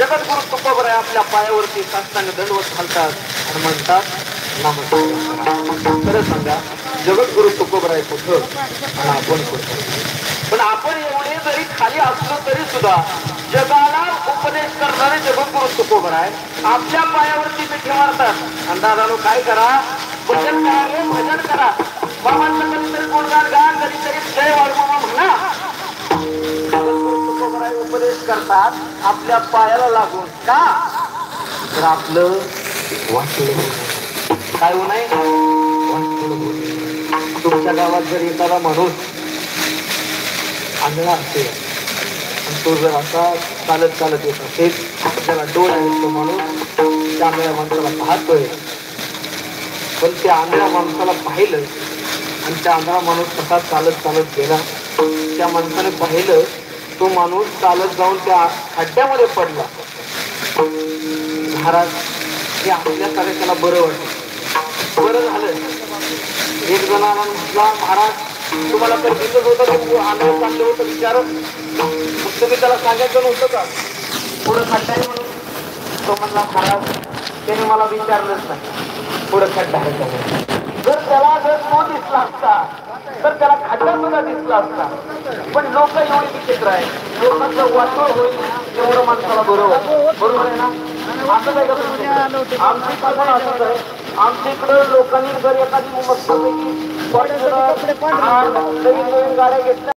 जगद्गुरु तुकोबराय आपल्या पायावरती साष्टांग दंडवत घालतात आणि म्हणतात नमस्कार. खरं सांगा जगद्गुरु तुकोबराय कुठं आणि आपण कुठं? पण आपण एवढे जरी खाली असलो तरी सुद्धा जगाला उपदेश करणारे जगद्गुरु तुकोबराय आपल्या पायावरती मिठी मारतात. आणि दादानो काय करा, भजन करा, भजन करा, बाबांचं कधीतरी गुणगान गा, कधीतरी जय वाळमामा म्हणा. तुकोबराय उपदेश करतात आपल्या पायाला लागून. का तर आपलं वाटलं काय हो नाही. तुमच्या गावात जर एखादा माणूस आंधळा असेल आणि तो जर असा चालत चालत येत असेल, त्याला डोळ आहे, तो माणूस त्या आंधळ्या माणसाला पाहतोय. पण त्या आंधळ्या माणसाला पाहिलं आणि त्या आंधळा माणूस कसा चालत चालत गेला, त्या माणसाने पाहिलं तो माणूस चालत जाऊन त्या खड्ड्यामध्ये पडला. महाराज हे आपल्याकडे त्याला बरं वाटलं. बरं झालं. एक जणाला म्हटला, महाराज तुम्हाला तर दिसत होतं की आंधळ चाललं होतं विचारत, मग तुम्ही त्याला सांगायचं नव्हतं का पुढं खड्डा आहे म्हणून? तो म्हणला महाराज त्याने मला विचारलंच नाही पुढं खड्डा आहे का. जर त्याला जर तो दिसला असता तर त्याला खड्डा सुद्धा दिसला असता. पण लोक एवढी विचित्र आहे, लोकांचं वाटोळ होईल एवढं माणसाला बरोबर आहे ना. असं काय का आमची कल्पना असंच आहे. आमच्या इकडं लोकांनी जर एखादी मस्तपैकी गाड्या घेतल्या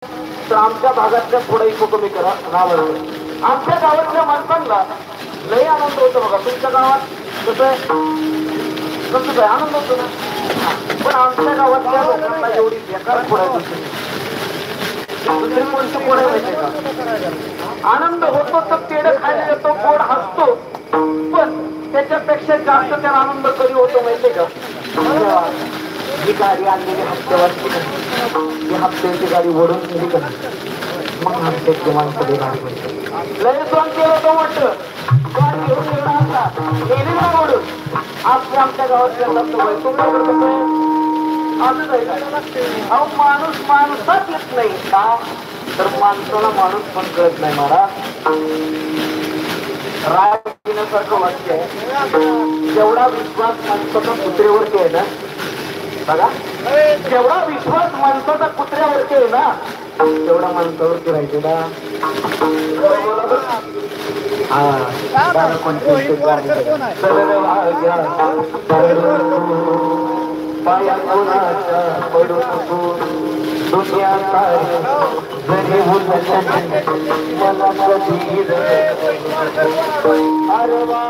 तर आमच्या भागातल्या थोडं इको कमी करा नावं. आमच्या गावातल्या माणसांना लय आनंद होतो बघा. तुमच्या गावात कसं आहे, कसं आहे आनंद होतो ना. पण आमच्या गावातल्या लोकांना एवढी बेकार फोडायची दुसरी कोणती फोडाय माहिती का. आनंद होतो तर पेढे खायला येतो, गोड हसतो, पण त्याच्यापेक्षा जास्त त्याला आनंद कधी होतो माहितीये का. ही गाडी आणलेली हप्त्यावरची ही हप्त्याची गाडी ओढून गेली का, मग हप्त्याची माणसं गाडी म्हणतो लय सोन केलं तो म्हटलं गाडी घेऊन एवढा असला गेली ना ओढून. आपल्या आमच्या गावात तुमच्याकडे कसं असंच आहे का. अहो माणूस माणसात येत नाही का, तर माणसाला माणूस पण कळत नाही. महाराज राय पिण्यासारखं वाक्य आहे, जेवढा विश्वास माणसाचा कुत्र्यावरती आहे ना बघा, जेवढा विश्वास माणसाचा कुत्र्यावरती आहे ना तेवढा माणसावरती राहायचे ना. पाया कोणाच्या पडू नको दुनिया जरी मला कधी अरे वा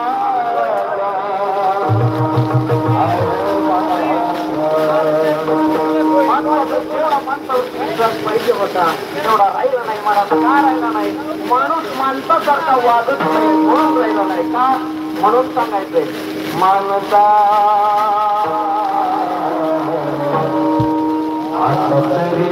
पाहिजे होता तेवढा राहिला नाही. मला का राहिला नाही. माणूस माणसासारखा वागत नाही म्हणून राहिला नाही का, म्हणून सांगायचंय माणसा आता तरी